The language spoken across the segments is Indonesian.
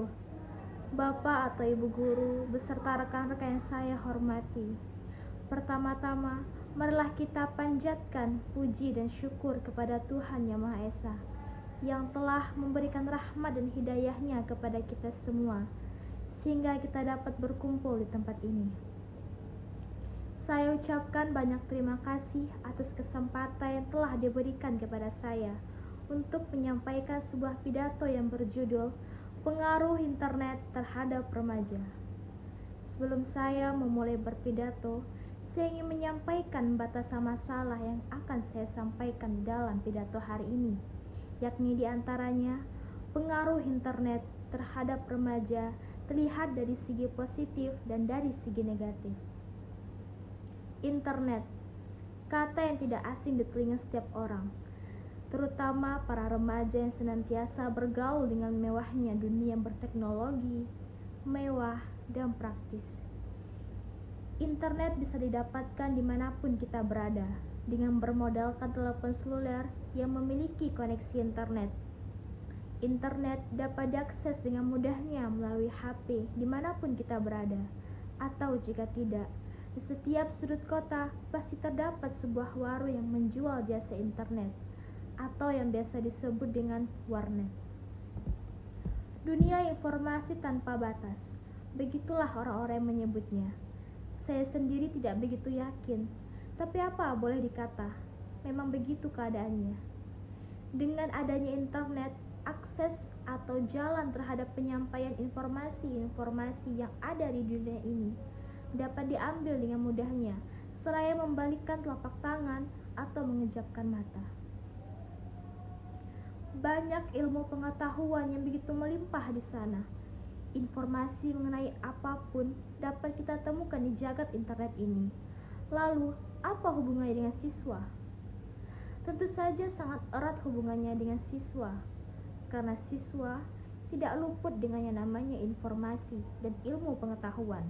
wabarakatuh. Bapak atau Ibu Guru beserta rekan-rekan yang saya hormati. Pertama-tama, marilah kita panjatkan puji dan syukur kepada Tuhan Yang Maha Esa yang telah memberikan rahmat dan hidayahnya kepada kita semua, sehingga kita dapat berkumpul di tempat ini. Saya ucapkan banyak terima kasih atas kesempatan yang telah diberikan kepada saya untuk menyampaikan sebuah pidato yang berjudul Pengaruh Internet Terhadap Remaja. Sebelum saya memulai berpidato, saya ingin menyampaikan batasan masalah yang akan saya sampaikan dalam pidato hari ini, yakni diantaranya pengaruh internet terhadap remaja terlihat dari segi positif dan dari segi negatif. Internet, kata yang tidak asing di telinga setiap orang, terutama para remaja yang senantiasa bergaul dengan mewahnya dunia berteknologi, mewah, dan praktis. Internet bisa didapatkan dimanapun kita berada, dengan bermodalkan telepon seluler yang memiliki koneksi internet. Internet dapat diakses dengan mudahnya melalui HP dimanapun kita berada, atau jika tidak, di setiap sudut kota pasti terdapat sebuah warung yang menjual jasa internet, atau yang biasa disebut dengan warnet. Dunia informasi tanpa batas, begitulah orang-orang yang menyebutnya. Saya sendiri tidak begitu yakin, tapi apa boleh dikata, memang begitu keadaannya. Dengan adanya internet, akses atau jalan terhadap penyampaian informasi-informasi yang ada di dunia ini dapat diambil dengan mudahnya, seraya membalikkan telapak tangan atau mengejapkan mata. Banyak ilmu pengetahuan yang begitu melimpah di sana. Informasi mengenai apapun dapat kita temukan di jagat internet ini. Lalu, apa hubungannya dengan siswa? Tentu saja sangat erat hubungannya dengan siswa, karena siswa tidak luput dengan yang namanya informasi dan ilmu pengetahuan.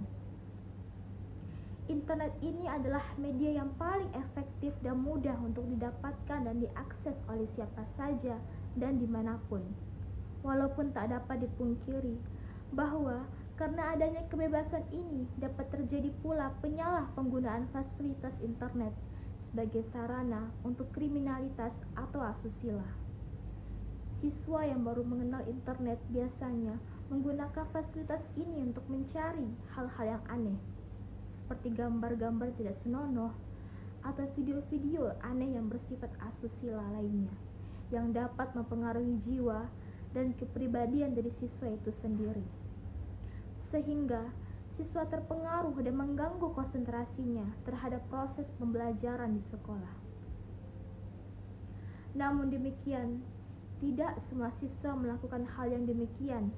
Internet ini adalah media yang paling efektif dan mudah untuk didapatkan dan diakses oleh siapa saja dan dimanapun. Walaupun tak dapat dipungkiri bahwa karena adanya kebebasan ini dapat terjadi pula penyalahpenggunaan fasilitas internet sebagai sarana untuk kriminalitas atau asusila. Siswa yang baru mengenal internet biasanya menggunakan fasilitas ini untuk mencari hal-hal yang aneh, seperti gambar-gambar tidak senonoh atau video-video aneh yang bersifat asusila lainnya, yang dapat mempengaruhi jiwa dan kepribadian dari siswa itu sendiri, sehingga siswa terpengaruh dan mengganggu konsentrasinya terhadap proses pembelajaran di sekolah. Namun demikian, tidak semua siswa melakukan hal yang demikian.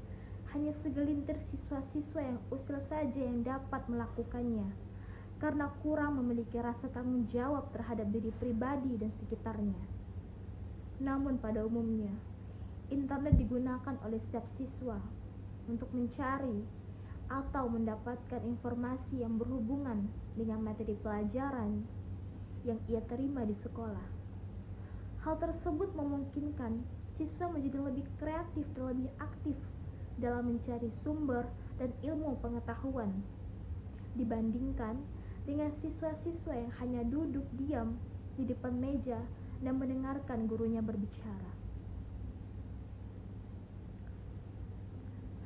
Hanya segelintir siswa-siswa yang usil saja yang dapat melakukannya, karena kurang memiliki rasa tanggung jawab terhadap diri pribadi dan sekitarnya. Namun pada umumnya, internet digunakan oleh setiap siswa untuk mencari atau mendapatkan informasi yang berhubungan dengan materi pelajaran yang ia terima di sekolah. Hal tersebut memungkinkan siswa menjadi lebih kreatif dan lebih aktif dalam mencari sumber dan ilmu pengetahuan dibandingkan dengan siswa-siswa yang hanya duduk diam di depan meja dan mendengarkan gurunya berbicara.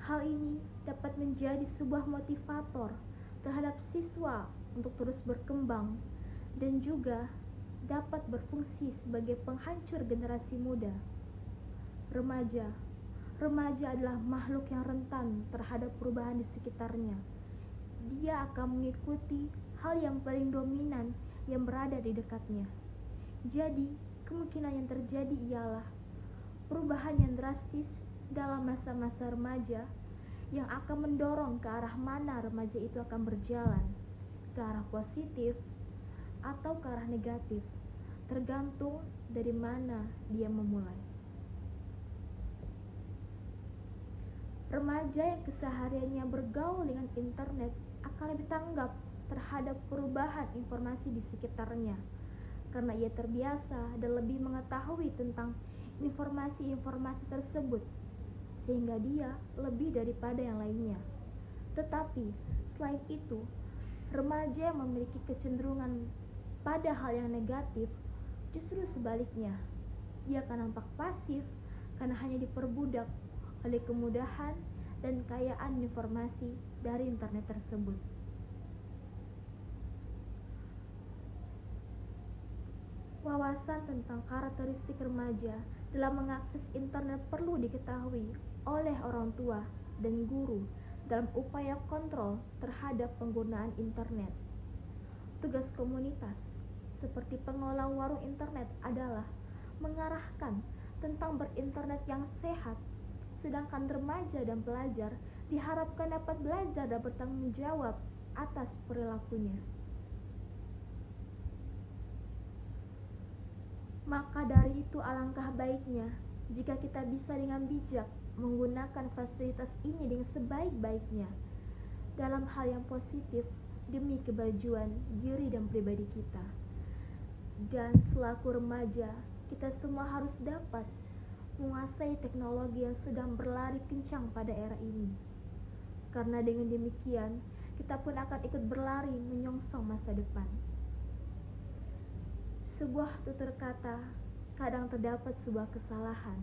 Hal ini dapat menjadi sebuah motivator terhadap siswa untuk terus berkembang dan juga dapat berfungsi sebagai penghancur generasi muda. Remaja adalah makhluk yang rentan terhadap perubahan di sekitarnya. Dia akan mengikuti hal yang paling dominan yang berada di dekatnya. Jadi, kemungkinan yang terjadi ialah perubahan yang drastis dalam masa-masa remaja yang akan mendorong ke arah mana remaja itu akan berjalan, ke arah positif atau ke arah negatif, tergantung dari mana dia memulai. Remaja yang kesehariannya bergaul dengan internet akan lebih tanggap terhadap perubahan informasi di sekitarnya, karena ia terbiasa dan lebih mengetahui tentang informasi-informasi tersebut, sehingga dia lebih daripada yang lainnya. Tetapi selain itu, remaja yang memiliki kecenderungan pada hal yang negatif justru sebaliknya. Dia akan nampak pasif karena hanya diperbudak oleh kemudahan dan kekayaan informasi dari internet tersebut. Wawasan tentang karakteristik remaja dalam mengakses internet perlu diketahui oleh orang tua dan guru dalam upaya kontrol terhadap penggunaan internet. Tugas komunitas seperti pengelola warung internet adalah mengarahkan tentang berinternet yang sehat, sedangkan remaja dan pelajar diharapkan dapat belajar dan bertanggung jawab atas perilakunya. Maka dari itu alangkah baiknya jika kita bisa dengan bijak menggunakan fasilitas ini dengan sebaik-baiknya dalam hal yang positif demi kemajuan diri dan pribadi kita. Dan selaku remaja, kita semua harus dapat menguasai teknologi yang sedang berlari kencang pada era ini. Karena dengan demikian, kita pun akan ikut berlari menyongsong masa depan. Sebuah tutur kata, kadang terdapat sebuah kesalahan.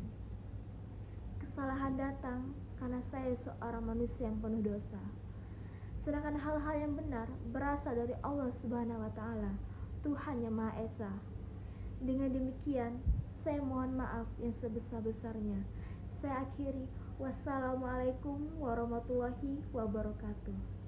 Kesalahan datang karena saya seorang manusia yang penuh dosa. Sedangkan hal-hal yang benar berasal dari Allah Subhanahu wa Ta'ala, Tuhan yang Maha Esa. Dengan demikian, saya mohon maaf yang sebesar-besarnya. Saya akhiri, wassalamualaikum warahmatullahi wabarakatuh.